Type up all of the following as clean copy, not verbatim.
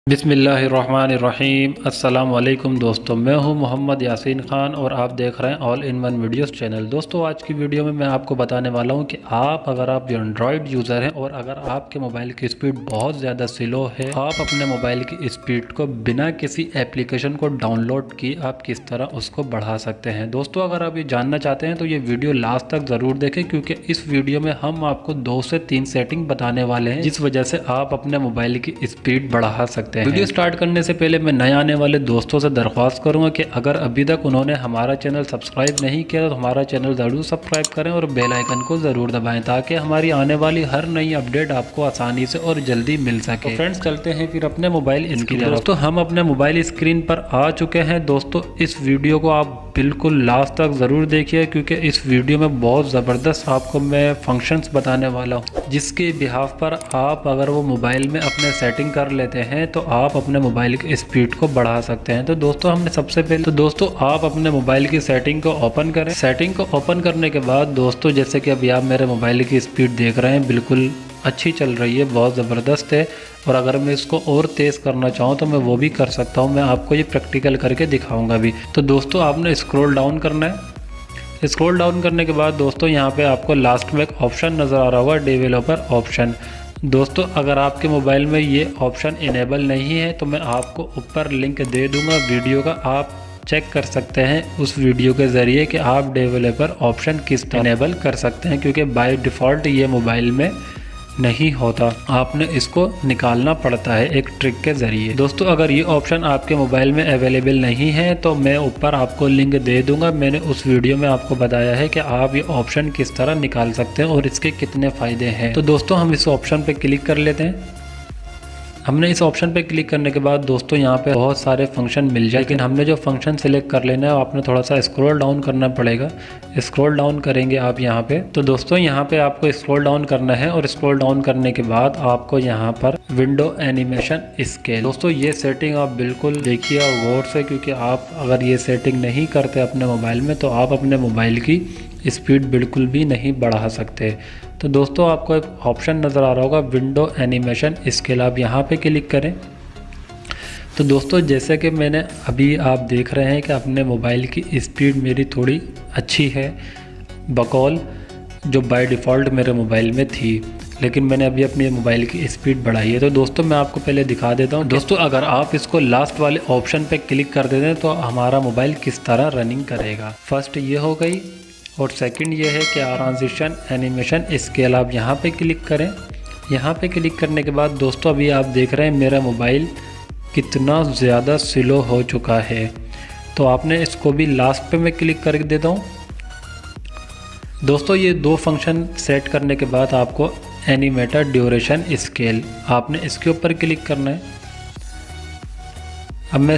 बिस्मिल्लाहिर्रहमानिर्रहीम। अस्सलाम वालेकुम दोस्तों, मैं हूं मोहम्मद यासीन ख़ान और आप देख रहे हैं all in one videos channel. दोस्तों आज की वीडियो में मैं आपको बताने वाला हूं कि अगर आप एंड्रॉयड यूज़र हैं और अगर आपके मोबाइल की स्पीड बहुत ज़्यादा स्लो है, आप अपने मोबाइल की स्पीड को बिना किसी एप्लीकेशन को डाउनलोड किए आप किस तरह उसको बढ़ा सकते हैं। दोस्तों अगर आप ये जानना चाहते हैं तो ये वीडियो लास्ट तक ज़रूर देखें, क्योंकि इस वीडियो में हम आपको 2 से 3 सेटिंग बताने वाले हैं जिस वजह से आप अपने मोबाइल की स्पीड बढ़ा सकते हैं। वीडियो स्टार्ट करने से पहले मैं नए आने वाले दोस्तों से दरख्वास्त करूंगा कि अगर अभी तक उन्होंने हमारा चैनल सब्सक्राइब नहीं किया तो हमारा चैनल ज़रूर सब्सक्राइब करें और बेल आइकन को ज़रूर दबाएं ताकि हमारी आने वाली हर नई अपडेट आपको आसानी से और जल्दी मिल सके। तो फ्रेंड्स चलते हैं फिर अपने मोबाइल स्क्रीन। दोस्तों हम अपने मोबाइल स्क्रीन पर आ चुके हैं। दोस्तों इस वीडियो को आप बिल्कुल लास्ट तक ज़रूर देखिए, क्योंकि इस वीडियो में बहुत ज़बरदस्त आपको मैं फंक्शंस बताने वाला हूँ जिसके बिहाफ पर आप अगर वो मोबाइल में अपने सेटिंग कर लेते हैं तो आप अपने मोबाइल की स्पीड को बढ़ा सकते हैं। तो दोस्तों हमने सबसे पहले दोस्तों आप अपने मोबाइल की सेटिंग को ओपन करें। सेटिंग को ओपन करने के बाद दोस्तों जैसे कि अभी आप मेरे मोबाइल की स्पीड देख रहे हैं, बिल्कुल अच्छी चल रही है, बहुत ज़बरदस्त है। और अगर मैं इसको और तेज़ करना चाहूँ तो मैं वो भी कर सकता हूँ। मैं आपको ये प्रैक्टिकल करके दिखाऊंगा भी। तो दोस्तों आपने स्क्रॉल डाउन करना है। स्क्रॉल डाउन करने के बाद दोस्तों यहाँ पे आपको लास्ट में एक ऑप्शन नज़र आ रहा होगा, डेवलपर ऑप्शन। दोस्तों अगर आपके मोबाइल में ये ऑप्शन इनेबल नहीं है तो मैं आपको ऊपर लिंक दे दूंगा वीडियो का, आप चेक कर सकते हैं उस वीडियो के ज़रिए कि आप डेवलपर ऑप्शन किस तरह इनेबल कर सकते हैं, क्योंकि बाय डिफ़ॉल्ट ये मोबाइल में नहीं होता, आपने इसको निकालना पड़ता है एक ट्रिक के ज़रिए। दोस्तों अगर ये ऑप्शन आपके मोबाइल में अवेलेबल नहीं है तो मैं ऊपर आपको लिंक दे दूंगा। मैंने उस वीडियो में आपको बताया है कि आप ये ऑप्शन किस तरह निकाल सकते हैं और इसके कितने फ़ायदे हैं। तो दोस्तों हम इस ऑप्शन पे क्लिक कर लेते हैं। हमने इस ऑप्शन पे क्लिक करने के बाद दोस्तों यहाँ पे बहुत सारे फंक्शन मिल जाए, लेकिन हमने जो फंक्शन सेलेक्ट कर लेना है आपने थोड़ा सा स्क्रॉल डाउन करना पड़ेगा। स्क्रॉल डाउन करेंगे आप यहाँ पे, तो दोस्तों यहाँ पे आपको स्क्रॉल डाउन करना है और स्क्रॉल डाउन करने के बाद आपको यहाँ पर विंडो एनिमेशन स्केल। दोस्तों ये सेटिंग आप बिल्कुल देखिए गौर से, क्योंकि आप अगर ये सेटिंग नहीं करते अपने मोबाइल में तो आप अपने मोबाइल की स्पीड बिल्कुल भी नहीं बढ़ा सकते। तो दोस्तों आपको एक ऑप्शन नज़र आ रहा होगा विंडो एनिमेशन स्केल, आप यहाँ पे क्लिक करें। तो दोस्तों जैसे कि मैंने अभी आप देख रहे हैं कि अपने मोबाइल की स्पीड मेरी थोड़ी अच्छी है बकौल जो बाय डिफ़ॉल्ट मेरे मोबाइल में थी, लेकिन मैंने अभी अपने मोबाइल की स्पीड बढ़ाई है। तो दोस्तों मैं आपको पहले दिखा देता हूँ। दोस्तों अगर आप इसको लास्ट वाले ऑप्शन पे क्लिक कर देते हैं तो हमारा मोबाइल किस तरह रनिंग करेगा। फर्स्ट ये हो गई और सेकंड ये है कि ट्रांजिशन एनिमेशन स्केल, आप यहाँ पे क्लिक करें। यहाँ पे क्लिक करने के बाद दोस्तों अभी आप देख रहे हैं मेरा मोबाइल कितना ज़्यादा स्लो हो चुका है। तो आपने इसको भी लास्ट पे मैं क्लिक कर देता हूँ। दोस्तों ये 2 फंक्शन सेट करने के बाद आपको एनिमेटर ड्यूरेशन स्केल, आपने इसके ऊपर क्लिक करना है। अब मैं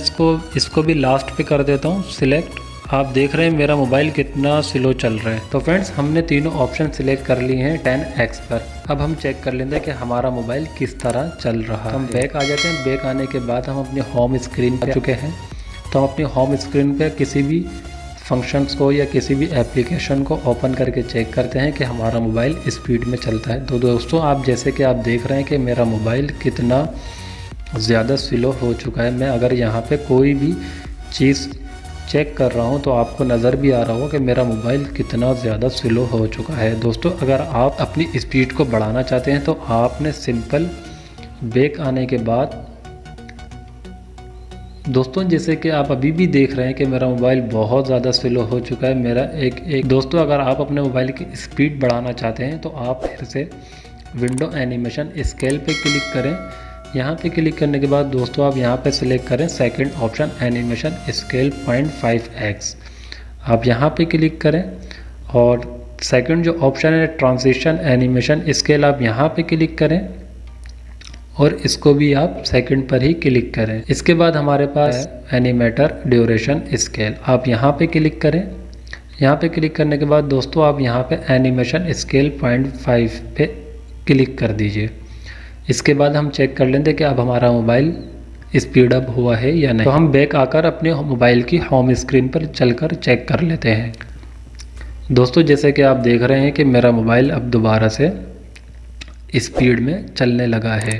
इसको भी लास्ट पे कर देता हूँ सिलेक्ट। आप देख रहे हैं मेरा मोबाइल कितना स्लो चल रहा है। तो फ्रेंड्स हमने तीनों ऑप्शन सिलेक्ट कर लिए हैं 10x पर। अब हम चेक कर लेते हैं कि हमारा मोबाइल किस तरह चल रहा है। हम बैक आ जाते हैं। बैक आने के बाद हम अपने होम स्क्रीन पर चुके हैं। तो हम अपनी होम स्क्रीन पर किसी भी फंक्शंस को या किसी भी एप्लीकेशन को ओपन करके चेक करते हैं कि हमारा मोबाइल स्पीड में चलता है। तो दोस्तों आप जैसे कि आप देख रहे हैं कि मेरा मोबाइल कितना ज़्यादा स्लो हो चुका है। मैं अगर यहाँ पे कोई भी चीज़ चेक कर रहा हूँ तो आपको नज़र भी आ रहा होगा कि मेरा मोबाइल कितना ज़्यादा स्लो हो चुका है। दोस्तों अगर आप अपनी स्पीड को बढ़ाना चाहते हैं तो आपने सिंपल बैक आने के बाद दोस्तों जैसे कि आप अभी भी देख रहे हैं कि मेरा मोबाइल बहुत ज़्यादा स्लो हो चुका है। मेरा एक दोस्तों अगर आप अपने मोबाइल की स्पीड बढ़ाना चाहते हैं तो आप फिर से विंडो एनिमेशन स्केल पे क्लिक करें। यहाँ पे क्लिक करने के बाद दोस्तों आप यहाँ पे सिलेक्ट करें second option animation scale 0.5x, आप यहाँ पे क्लिक करें। और सेकंड जो ऑप्शन है ट्रांजिशन एनिमेशन स्केल, आप यहाँ पे क्लिक करें और इसको भी आप सेकंड पर ही क्लिक करें। इसके बाद हमारे पास एनिमेटर ड्यूरेशन स्केल, आप यहाँ पे क्लिक करें। यहाँ पे क्लिक करने के बाद दोस्तों आप यहाँ पे एनिमेशन स्केल 0.5 पे क्लिक कर दीजिए। इसके बाद हम चेक कर लेंगे कि अब हमारा मोबाइल स्पीड अप हुआ है या नहीं। तो हम बैक आकर अपने मोबाइल की होम स्क्रीन पर चलकर चेक कर लेते हैं। दोस्तों जैसे कि आप देख रहे हैं कि मेरा मोबाइल अब दोबारा से स्पीड में चलने लगा है।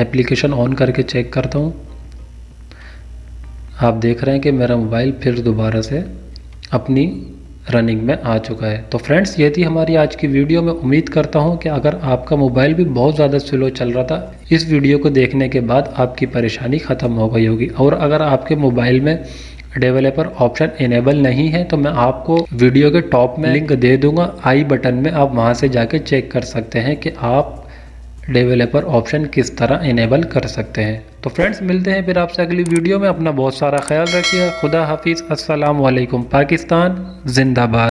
एप्लीकेशन ऑन करके चेक करता हूँ। आप देख रहे हैं कि मेरा मोबाइल फिर दोबारा से अपनी रनिंग में आ चुका है। तो फ्रेंड्स, ये थी हमारी आज की वीडियो। मैं उम्मीद करता हूँ कि अगर आपका मोबाइल भी बहुत ज़्यादा स्लो चल रहा था, इस वीडियो को देखने के बाद आपकी परेशानी ख़त्म हो गई होगी। और अगर आपके मोबाइल में डेवलपर ऑप्शन इनेबल नहीं है तो मैं आपको वीडियो के टॉप में लिंक दे दूंगा आई बटन में, आप वहां से जाके चेक कर सकते हैं कि आप डेवलपर ऑप्शन किस तरह इनेबल कर सकते हैं। तो फ्रेंड्स, मिलते हैं फिर आपसे अगली वीडियो में। अपना बहुत सारा ख्याल रखिए। खुदा हाफिज़। अस्सलाम वालेकुम। पाकिस्तान जिंदाबाद।